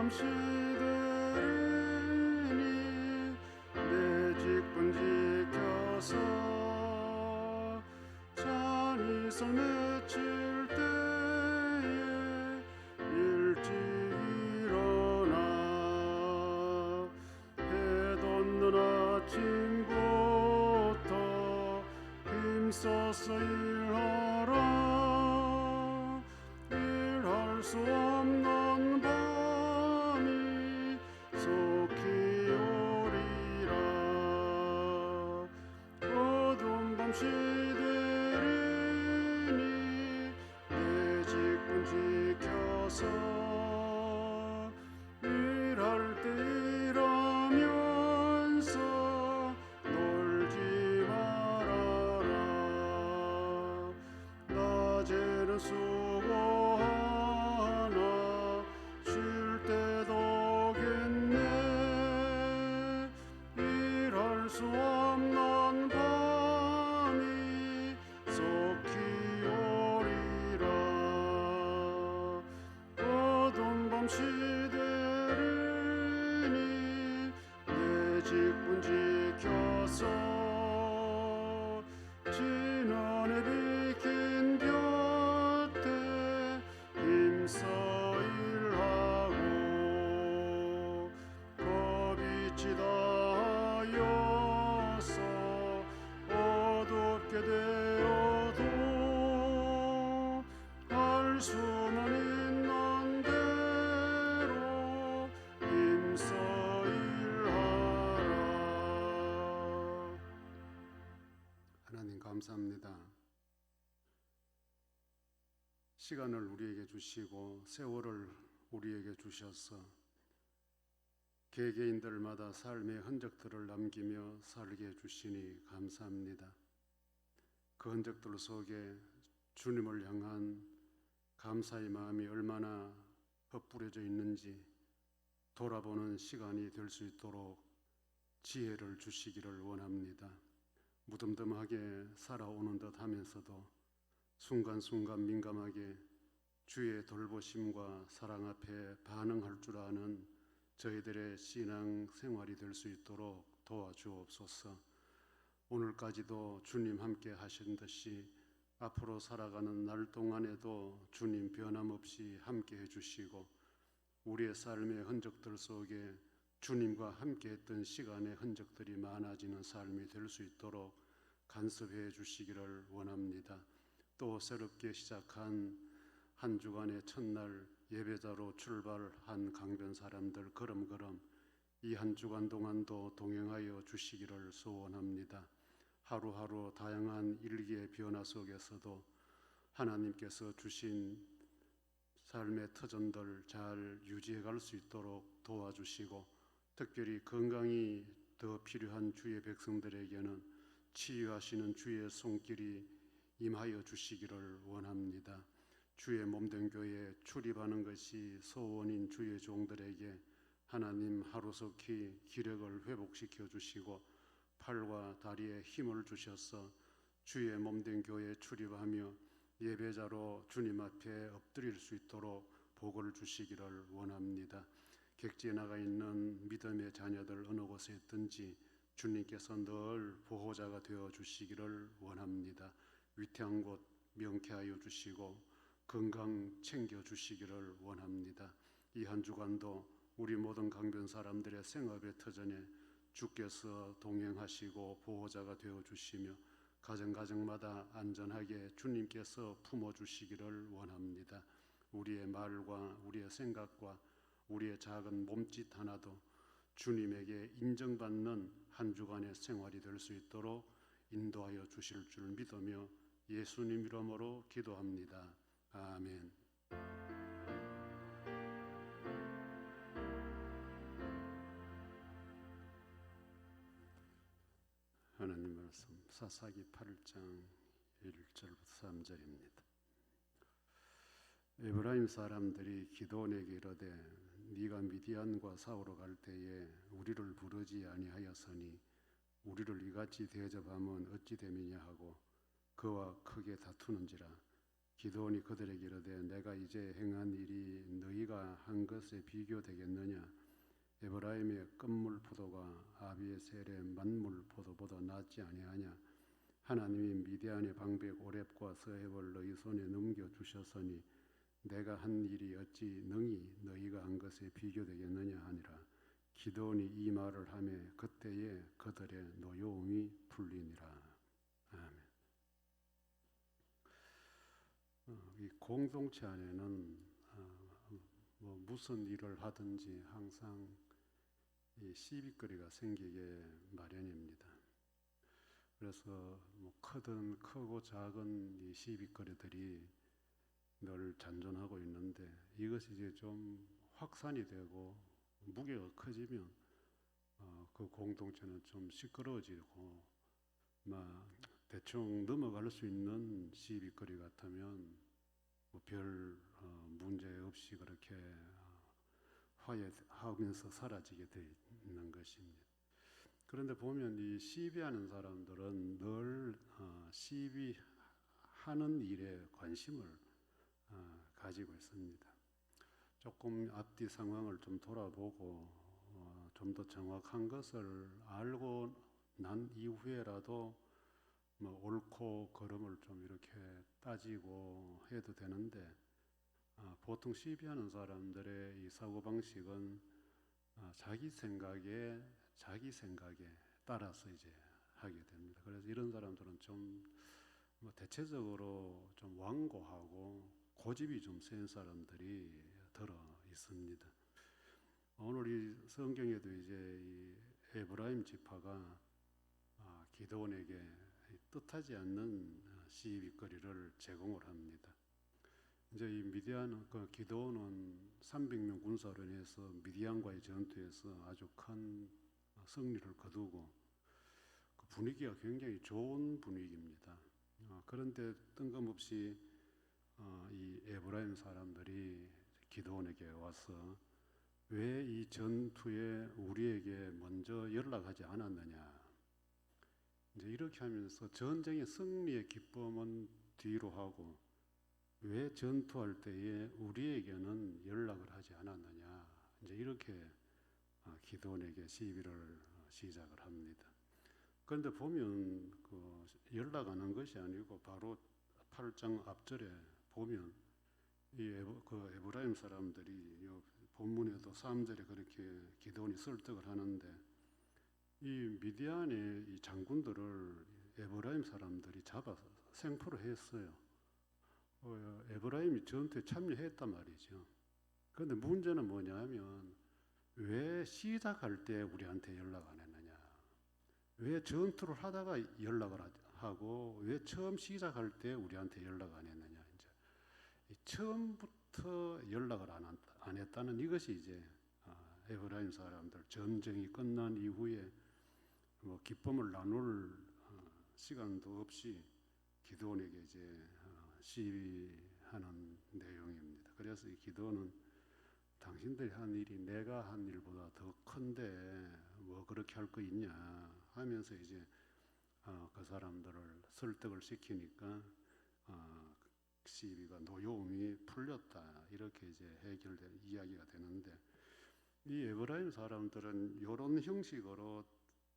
밤시들이니 내 직분 지켜서 찬이설 맺힐 때에 일찍 일어나 해 돋는 아침부터 힘써서 일하라. 일할 수 없는 밤이 속히 오리라. 어두운 밤 시들이니 내 직분 지켜서 일할 때 일하면서 놀지 말아라. 낮에는 수고하나 쉴 때도 겠네. 일할 수 없는 밤이 속히 오리라. 어두운 밤 시들이니 내 직분 지켜서 지난해 비킨 곁에 힘써 일하고 겁이 치다하여서 어둡게 되어도 할 수만 있는 대로 힘써 일하라. 하나님 감사합니다. 시간을 우리에게 주시고 세월을 우리에게 주셔서 개개인들마다 삶의 흔적들을 남기며 살게 해주시니 감사합니다. 그 흔적들 속에 주님을 향한 감사의 마음이 얼마나 헛뿌려져 있는지 돌아보는 시간이 될 수 있도록 지혜를 주시기를 원합니다. 무덤덤하게 살아오는 듯 하면서도 순간순간 민감하게 주의 돌보심과 사랑 앞에 반응할 줄 아는 저희들의 신앙 생활이 될 수 있도록 도와주옵소서. 오늘까지도 주님 함께 하신 듯이 앞으로 살아가는 날 동안에도 주님 변함없이 함께 해주시고 우리의 삶의 흔적들 속에 주님과 함께 했던 시간의 흔적들이 많아지는 삶이 될 수 있도록 간섭해 주시기를 원합니다. 또 새롭게 시작한 한 주간의 첫날 예배자로 출발한 강변 사람들 걸음걸음 이 한 주간 동안도 동행하여 주시기를 소원합니다. 하루하루 다양한 일기의 변화 속에서도 하나님께서 주신 삶의 터전들 잘 유지해 갈 수 있도록 도와주시고 특별히 건강이 더 필요한 주의 백성들에게는 치유하시는 주의 손길이 임하여 주시기를 원합니다. 주의 몸된 교회에 출입하는 것이 소원인 주의 종들에게 하나님 하루속히 기력을 회복시켜 주시고 팔과 다리에 힘을 주셔서 주의 몸된 교회에 출입하며 예배자로 주님 앞에 엎드릴 수 있도록 복을 주시기를 원합니다. 객지에 나가 있는 믿음의 자녀들 어느 곳에 있든지 주님께서 늘 보호자가 되어 주시기를 원합니다. 위태한 곳 명쾌하여 주시고 건강 챙겨 주시기를 원합니다. 이 한 주간도 우리 모든 강변 사람들의 생업의 터전에 주께서 동행하시고 보호자가 되어 주시며 가정가정마다 안전하게 주님께서 품어주시기를 원합니다. 우리의 말과 우리의 생각과 우리의 작은 몸짓 하나도 주님에게 인정받는 한 주간의 생활이 될 수 있도록 인도하여 주실 줄 믿으며 예수님 이름으로 기도합니다. 아멘. 하나님 말씀 사사기 8장 1절부터 3절입니다. 에브라임 사람들이 기드온에게 이르되 네가 미디안과 싸우러 갈 때에 우리를 부르지 아니하였으니 우리를 이같이 대접하면 어찌 됨이냐 하고 그와 크게 다투는지라. 기드온이 그들에게 이르되 내가 이제 행한 일이 너희가 한 것에 비교되겠느냐? 에브라임의 끝물 포도가 아비에셀의 만물 포도보다 낫지 아니하냐? 하나님이 미디안의 방백 오렙과 서heb을 너희 손에 넘겨 주셨으니 내가 한 일이 어찌 능히 너희가 한 것에 비교되겠느냐 하니라. 기드온이 이 말을 하며 그때에 그들의 노여움이 풀리니라. 아멘. 이 공동체 안에는 무슨 일을 하든지 항상 이 시비거리가 생기게 마련입니다. 그래서 크고 작은 이 시비거리들이 늘 잔존하고 있는데 이것이 이제 좀 확산이 되고 무게가 커지면 그 공동체는 좀 시끄러워지고 대충 넘어갈 수 있는 시비거리 같으면 별 문제 없이 그렇게 화해하면서 사라지게 되어 있는 것입니다. 그런데 보면 이 시비하는 사람들은 늘 시비하는 일에 관심을 가지고 있습니다. 조금 앞뒤 상황을 좀 돌아보고 좀 더 정확한 것을 알고 난 이후에라도 옳고 그름을 좀 이렇게 따지고 해도 되는데 보통 시비하는 사람들의 이 사고방식은 자기 생각에 따라서 이제 하게 됩니다. 그래서 이런 사람들은 좀 대체적으로 좀 완고하고 고집이 좀 센 사람들이 들어 있습니다. 오늘 이 성경에도 이제 이 에브라임 지파가 기드온에게 뜻하지 않는 시비거리를 제공을 합니다. 이제 이 기드온은 300명 군사로 인해서 미디안과의 전투에서 아주 큰 승리를 거두고 그 분위기가 굉장히 좋은 분위기입니다. 그런데 뜬금없이 이 에브라임 사람들이 기드온에게 와서 왜 이 전투에 우리에게 먼저 연락하지 않았느냐? 이제 이렇게 하면서 전쟁의 승리의 기쁨은 뒤로 하고 왜 전투할 때에 우리에게는 연락을 하지 않았느냐? 이제 이렇게 기드온에게 시비를 시작을 합니다. 그런데 보면 그 연락 안 한 것이 아니고 바로 8장 앞절에 보면 이 에브라임 사람들이 본문에도 3절에 그렇게 기드온이 설득을 하는데 이 미디안의 이 장군들을 에브라임 사람들이 잡아서 생포를 했어요. 에브라임이 전투에 참여했단 말이죠. 그런데 문제는 뭐냐면 왜 시작할 때 우리한테 연락 안 했느냐? 왜 전투를 하다가 연락을 하고 왜 처음 시작할 때 우리한테 연락 안 했느냐? 이제 처음부터 연락을 안 했다는 이것이 이제 에브라임 사람들 전쟁이 끝난 이후에 기쁨을 나눌 시간도 없이 기드온에게 이제 시비하는 내용입니다. 그래서 이 기드온은 당신들이 한 일이 내가 한 일보다 더 큰데 뭐 그렇게 할 거 있냐 하면서 이제 그 사람들을 설득을 시키니까 시비가 노여움이 풀렸다 이렇게 이제 해결된 이야기가 되는데 이 에브라임 사람들은 이런 형식으로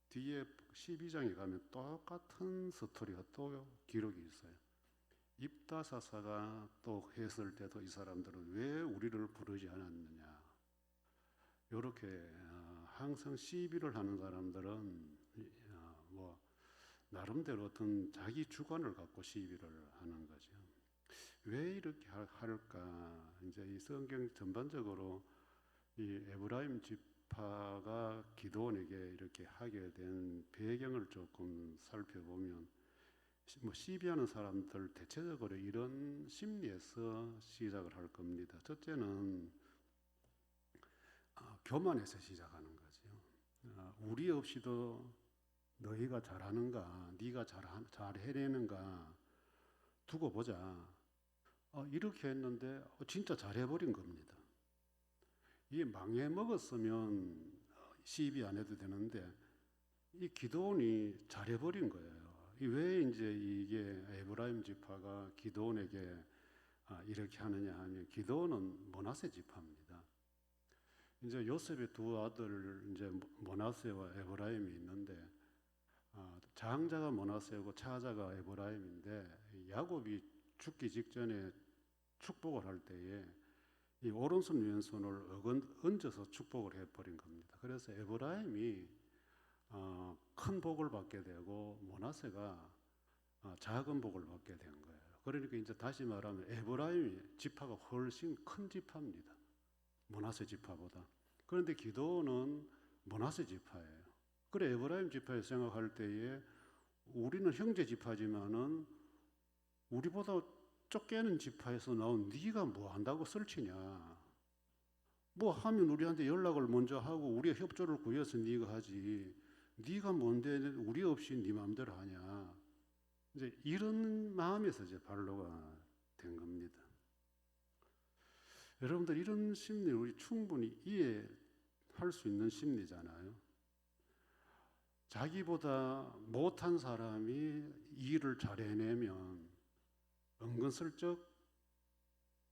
뒤에 12장에 가면 똑같은 스토리가 또 기록이 있어요. 입다사사가 또 했을 때도 이 사람들은 왜 우리를 부르지 않았느냐. 이렇게 항상 시비를 하는 사람들은 나름대로 어떤 자기 주관을 갖고 시비를 하는 거죠. 왜 이렇게 할까? 이제 이 성경 전반적으로 이 에브라임 지파가 기드온에게 이렇게 하게 된 배경을 조금 살펴보면 시비하는 사람들 대체적으로 이런 심리에서 시작을 할 겁니다. 첫째는 교만에서 시작하는 거죠. 우리 없이도 너희가 잘하는가, 네가 잘 해내는가 두고 보자. 이렇게 했는데 진짜 잘해버린 겁니다. 이게 망해 먹었으면 시비 안 해도 되는데 이 기드온이 잘해버린 거예요. 왜 이제 이게 에브라임 지파가 기드온에게 이렇게 하느냐 하면 기드온은 므낫세 지파입니다. 이제 요셉의 두 아들 이제 므낫세와 에브라임이 있는데 장자가 므낫세고 차자가 에브라임인데 야곱이 죽기 직전에 축복을 할 때에 이 오른손 왼손을 얹어서 축복을 해버린 겁니다. 그래서 에브라임이 큰 복을 받게 되고 므낫세가 작은 복을 받게 된 거예요. 그러니까 이제 다시 말하면 에브라임 지파가 훨씬 큰 지파입니다. 므낫세 지파보다. 그런데 기드온은 므낫세 지파예요. 그래 에브라임 지파에 생각할 때에 우리는 형제 지파지만은 우리보다 쫓겨는 지파에서 나온 네가 뭐 한다고 설치냐? 뭐 하면 우리한테 연락을 먼저 하고 우리의 협조를 구해서 네가 하지. 네가 뭔데 우리 없이 네 마음대로 하냐? 이제 이런 마음에서 이제 발로가 된 겁니다. 여러분들 이런 심리 우리 충분히 이해할 수 있는 심리잖아요. 자기보다 못한 사람이 일을 잘 해내면 은근슬쩍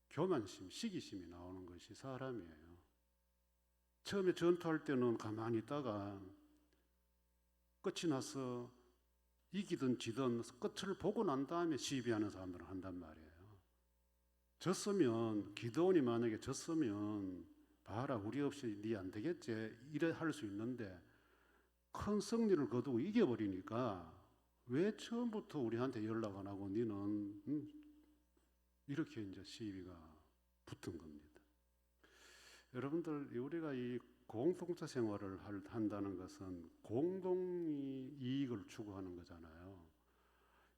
교만심, 시기심이 나오는 것이 사람이에요. 처음에 전투할 때는 가만히 있다가 끝이 나서 이기든 지든 끝을 보고 난 다음에 시비하는 사람들은 한단 말이에요. 졌으면 기드온이 만약에 졌으면 봐라 우리 없이 네 안 되겠지 이래 할 수 있는데 큰 승리를 거두고 이겨버리니까 왜 처음부터 우리한테 연락 안 하고 너는 이렇게 이제 시비가 붙은 겁니다. 여러분들 우리가 이 공동체 생활을 한다는 것은 공동 이익을 추구하는 거잖아요.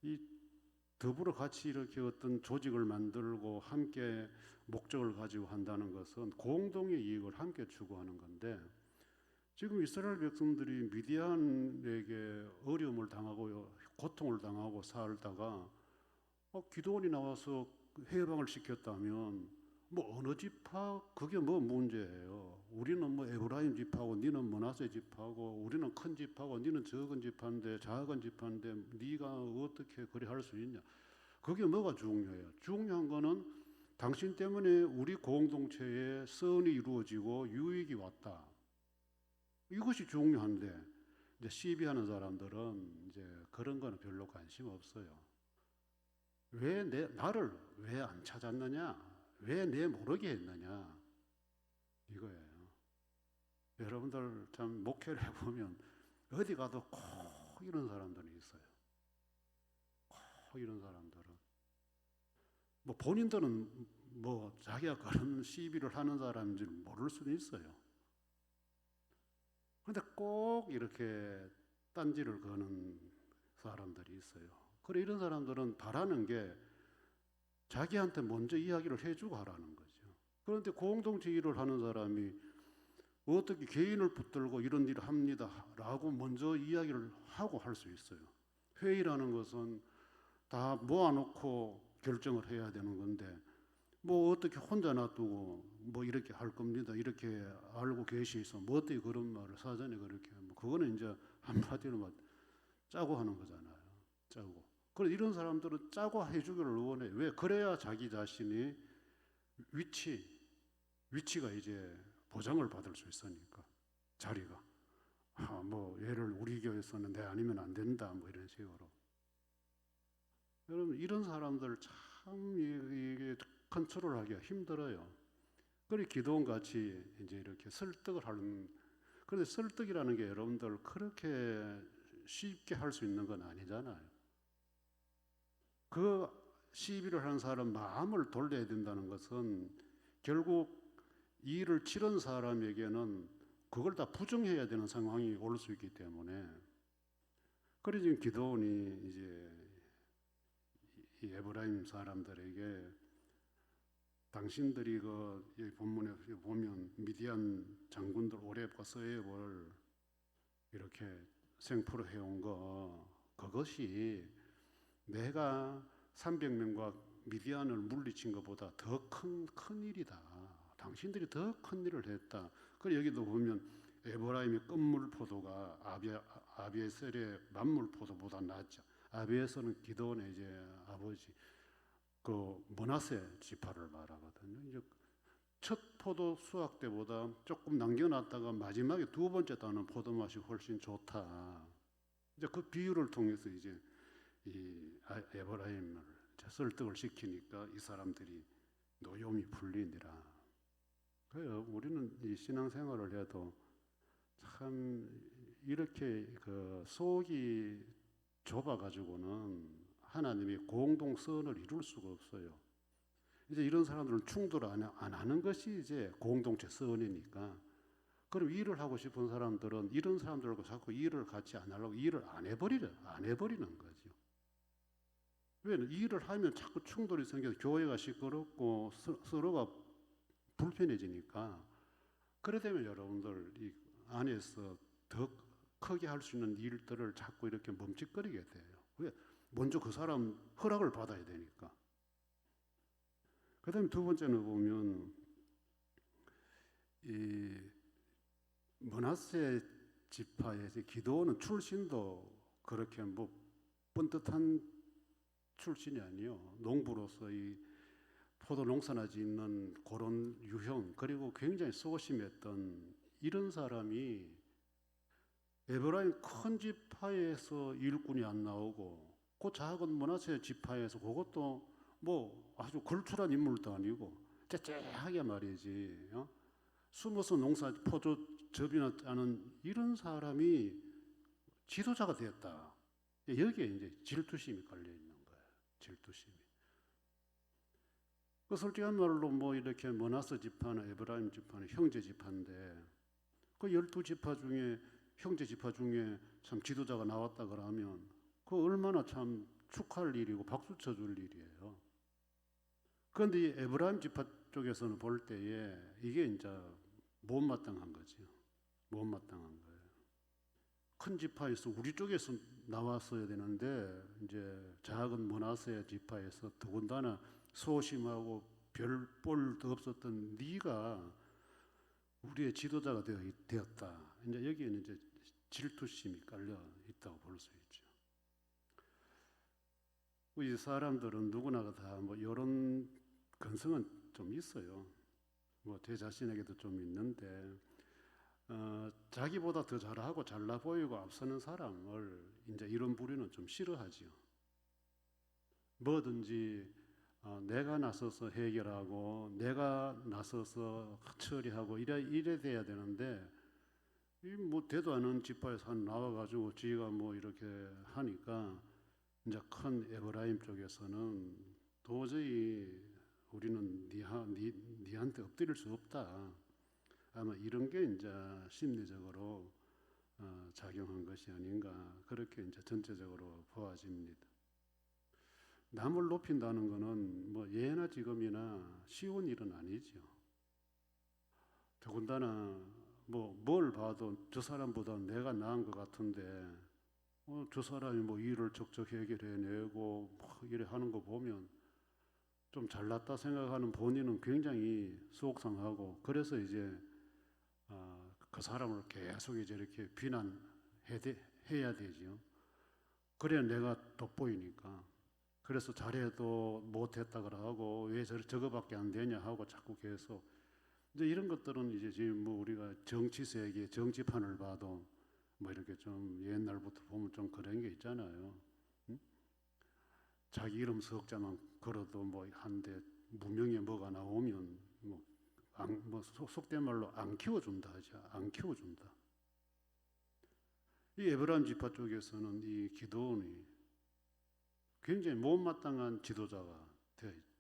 이 더불어 같이 이렇게 어떤 조직을 만들고 함께 목적을 가지고 한다는 것은 공동의 이익을 함께 추구하는 건데 지금 이스라엘 백성들이 미디안에게 어려움을 당하고 고통을 당하고 살다가 기드온이 나와서 해방을 시켰다면 뭐 어느 지파 그게 뭐 문제예요. 우리는 뭐 에브라임 지파고 니는 므낫세 지파고 우리는 큰 지파고 니는 적은 지파인데 작은 지파인데 네가 어떻게 그리 할 수 있냐. 그게 뭐가 중요해요. 중요한 거는 당신 때문에 우리 공동체에 선이 이루어지고 유익이 왔다. 이것이 중요한데 이제 시비하는 사람들은 이제 그런 거는 별로 관심 없어요. 왜 나를 왜 안 찾았느냐? 왜 내 모르게 했느냐? 이거예요. 여러분들 참 목회를 해보면 어디 가도 꼭 이런 사람들이 있어요. 꼭 이런 사람들은 뭐 본인들은 뭐 자기가 그런 시비를 하는 사람인 줄 모를 수도 있어요. 그런데 꼭 이렇게 딴지를 거는 사람들이 있어요. 그래 이런 사람들은 바라는 게 자기한테 먼저 이야기를 해주고 하라는 거죠. 그런데 공동체 일을 하는 사람이 어떻게 개인을 붙들고 이런 일을 합니다 라고 먼저 이야기를 하고 할 수 있어요. 회의라는 것은 다 모아놓고 결정을 해야 되는 건데 뭐 어떻게 혼자 놔두고 뭐 이렇게 할 겁니다 이렇게 알고 계시서 뭐 어떻게 그런 말을 사전에 그렇게 뭐 그거는 이제 한마디로 막 짜고 하는 거잖아요. 짜고. 그래 이런 사람들은 짜고 해주기를 원해. 왜? 그래야 자기 자신이 위치가 이제 보장을 받을 수 있으니까 자리가 뭐 얘를 우리 교회에서는 내 아니면 안 된다 뭐 이런 식으로. 여러분 이런 사람들 참 이게 컨트롤하기가 힘들어요. 그래 기도원 같이 이제 이렇게 설득을 하는. 그런데 설득이라는 게 여러분들 그렇게 쉽게 할 수 있는 건 아니잖아요. 그 시비를 하는 사람 마음을 돌려야 된다는 것은 결국 이 일을 치른 사람에게는 그걸 다 부정해야 되는 상황이 올 수 있기 때문에 그래 지금 기도원이 이제 이 에브라임 사람들에게 당신들이 그 본문에 보면 미디안 장군들 오렙과 스웨업을 이렇게 생포로 해온 거 그것이 내가 300명과 미디안을 물리친 것보다 더 큰 일이다. 당신들이 더 큰 일을 했다. 그리고 여기도 보면 에브라임의 끝물 포도가 아비에셀의 만물 포도보다 낫죠. 아비에셀은 기드온의 이제 아버지. 그 므낫세 지파를 말하거든요. 이제 첫 포도 수확 때보다 조금 남겨놨다가 마지막에 두 번째 따는 포도 맛이 훨씬 좋다. 이제 그 비유를 통해서 이제 이 에브라임을 설득을 시키니까 이 사람들이 노염이 풀리니라. 그래요. 우리는 이 신앙생활을 해도 참 이렇게 그 속이 좁아가지고는 하나님의 공동선을 이룰 수가 없어요. 이제 이런 사람들은 충돌 안 하는 것이 이제 공동체 선이니까. 그럼 일을 하고 싶은 사람들은 이런 사람들과 자꾸 일을 같이 안 하려고 일을 안 해버리는 거죠. 왜 일을 하면 자꾸 충돌이 생겨서 교회가 시끄럽고 서로가 불편해지니까. 그래 되면 여러분들 이 안에서 더 크게 할 수 있는 일들을 자꾸 이렇게 멈칫거리게 돼요. 왜? 먼저 그 사람 허락을 받아야 되니까. 그 다음에 두 번째는 보면 이 므낫세 지파의 기도는 출신도 그렇게 뭐 번듯한 출신이 아니요. 농부로서 이 포도 농사나 짓는 그런 유형, 그리고 굉장히 소심했던 이런 사람이 에브라임 큰 지파에서 일꾼이 안 나오고 그 작은 므낫세 지파에서 그것도 뭐 아주 걸출한 인물도 아니고 째째하게 말이지, 숨어서 농사 포도 접이나 짜는 이런 사람이 지도자가 되었다. 여기에 이제 질투심이 걸려 있는 거예요. 질투심이. 그 솔직한 말로 뭐 이렇게 므낫세 지파나 에브라임 지파는 형제 지파인데 그 12지파 중에 형제 지파 중에 참 지도자가 나왔다 그러면 그 얼마나 참 축하할 일이고 박수 쳐줄 일이에요. 그런데 이 에브라임 지파 쪽에서는 볼 때에 이게 이제 못마땅한 거죠. 못마땅한 거예요. 큰 지파에서 우리 쪽에서 나왔어야 되는데 이제 작은 므낫세 지파에서 더군다나 소심하고 별 볼도 없었던 네가 우리의 지도자가 되었다. 이제 여기에는 이제 질투심이 깔려 있다고 볼 수 있죠. 이 사람들은 누구나 다 뭐 이런 근성은 좀 있어요. 뭐 제 자신에게도 좀 있는데 자기보다 더 잘하고 잘나 보이고 앞서는 사람을 이제 이런 부류는 좀 싫어하지요. 뭐든지 내가 나서서 해결하고 내가 나서서 처리하고 이래 돼야 되는데 뭐 되도 않은 지파에서 나와가지고 지가 뭐 이렇게 하니까 이제 큰 에브라임 쪽에서는 도저히 우리는 니한테 엎드릴 수 없다. 아마 이런 게 이제 심리적으로 작용한 것이 아닌가 그렇게 이제 전체적으로 보아집니다. 남을 높인다는 것은 뭐 예나 지금이나 쉬운 일은 아니죠. 더군다나 뭐 뭘 봐도 저 사람보다 내가 나은 것 같은데 저 사람이 뭐 일을 척척 해결해내고 뭐 이래 하는 거 보면 좀 잘났다 생각하는 본인은 굉장히 속상하고 그래서 이제 그 사람을 계속 이제 이렇게 비난해야 되죠. 그래야 내가 돋보이니까. 그래서 잘해도 못했다 그러고 왜 저거밖에 안 되냐 하고 자꾸 계속 이제 이런 것들은 이제 지금 뭐 우리가 정치 세계 정치판을 봐도 뭐 이렇게 좀 옛날부터 보면 좀 그런 게 있잖아요. 응? 자기 이름 석자만 걸어도 뭐 한데 무명에 뭐가 나오면 뭐 속된 말로 안 키워준다 하죠. 안 키워준다. 이 에브라임 지파 쪽에서는 이 기드온이 굉장히 못마땅한 지도자가 되어 있죠.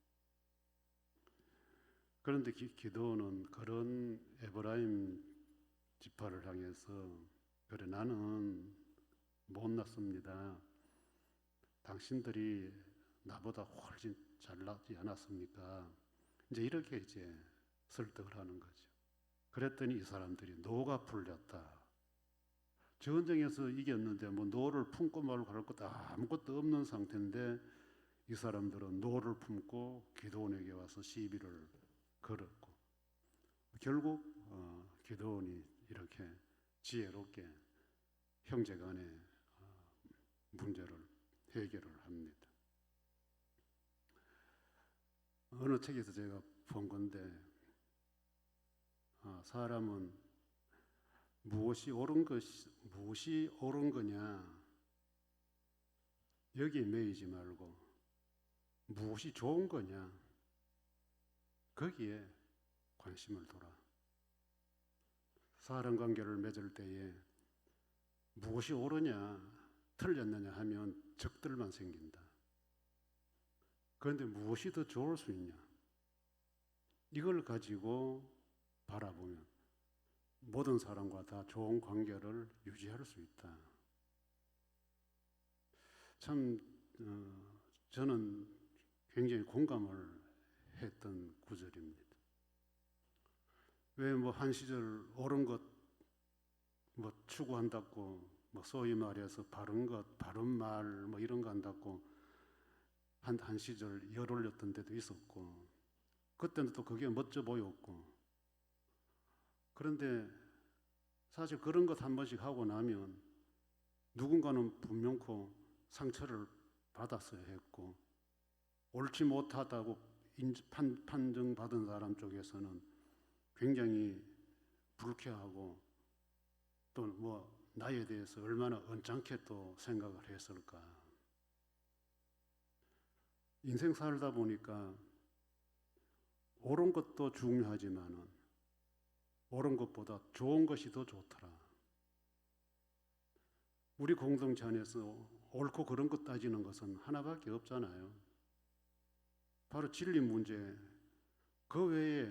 그런데 기드온은 그런 에브라임 지파를 향해서 그래 나는 못났습니다. 당신들이 나보다 훨씬 잘나지 않았습니까? 이제 이렇게 이제 설득을 하는 거죠. 그랬더니 이 사람들이 노가 풀렸다. 전쟁에서 이겼는데 뭐 노를 품고 말고 할 것도 아무것도 없는 상태인데 이 사람들은 노를 품고 기드온에게 와서 시비를 걸었고 결국 기드온이 이렇게 지혜롭게 형제간의 문제를 해결을 합니다. 어느 책에서 제가 본 건데, 사람은 무엇이 옳은 거냐, 여기에 매이지 말고 무엇이 좋은 거냐, 거기에 관심을 둬라. 사람 관계를 맺을 때에 무엇이 옳으냐 틀렸느냐 하면 적들만 생긴다. 그런데 무엇이 더 좋을 수 있냐, 이걸 가지고 바라보면 모든 사람과 다 좋은 관계를 유지할 수 있다. 참 저는 굉장히 공감을 했던 구절입니다. 왜 한 시절 옳은 것 추구한다고 소위 말해서 바른 것, 바른 말 이런 거 한다고 한 시절 열 올렸던 데도 있었고, 그때는 또 그게 멋져 보였고, 그런데 사실 그런 것 한 번씩 하고 나면 누군가는 분명코 상처를 받았어야 했고, 옳지 못하다고 판정받은 사람 쪽에서는 굉장히 불쾌하고, 또 나에 대해서 얼마나 언짢게 또 생각을 했을까. 인생 살다 보니까 옳은 것도 중요하지만은 옳은 것보다 좋은 것이 더 좋더라. 우리 공동체 안에서 옳고 그런 것 따지는 것은 하나밖에 없잖아요. 바로 진리 문제. 그 외에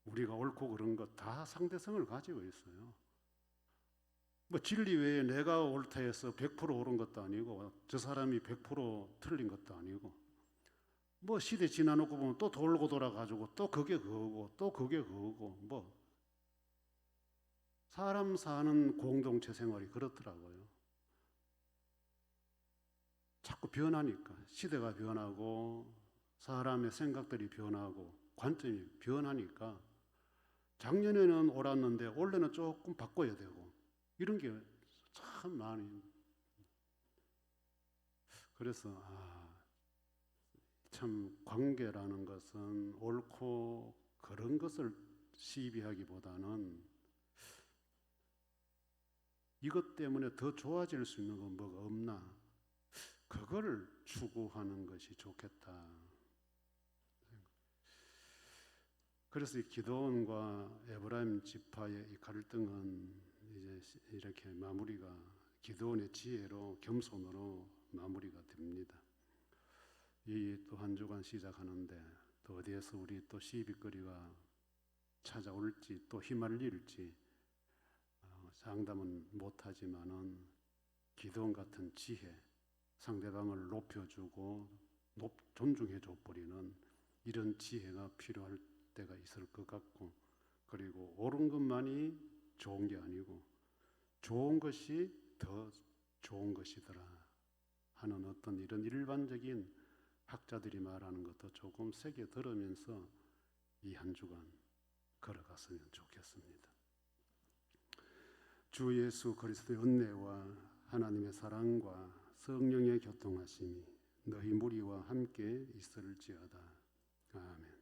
우리가 옳고 그런 것 다 상대성을 가지고 있어요. 진리 외에 내가 옳다 해서 100% 옳은 것도 아니고, 저 사람이 100% 틀린 것도 아니고, 시대 지나놓고 보면 또 돌고 돌아가지고 또 그게 그거고 또 그게 그거고, 사람 사는 공동체 생활이 그렇더라고요. 자꾸 변하니까, 시대가 변하고 사람의 생각들이 변하고 관점이 변하니까, 작년에는 옳았는데 올해는 조금 바꿔야 되고, 이런 게 참 많이. 그래서 참 관계라는 것은 옳고 그런 것을 시비하기보다는 이것 때문에 더 좋아질 수 있는 건 뭐가 없나, 그걸 추구하는 것이 좋겠다. 그래서 이 기드온과 에브라임 지파의 이 갈등은 이제 이렇게 마무리가, 기드온의 지혜로 겸손으로 마무리가 됩니다. 이 또 한 주간 시작하는데 또 어디에서 우리 또 시비거리가 찾아올지 또 휘말릴지 장담은 못하지만은, 기드온 같은 지혜, 상대방을 높여주고 존중해줘 버리는 이런 지혜가 필요할 때가 있을 것 같고, 그리고 옳은 것만이 좋은 게 아니고 좋은 것이 더 좋은 것이더라 하는 어떤 이런 일반적인 학자들이 말하는 것도 조금 새겨 들으면서 이 한 주간 걸어갔으면 좋겠습니다. 주 예수 그리스도의 은혜와 하나님의 사랑과 성령의 교통하심이 너희 무리와 함께 있을지어다. 아멘.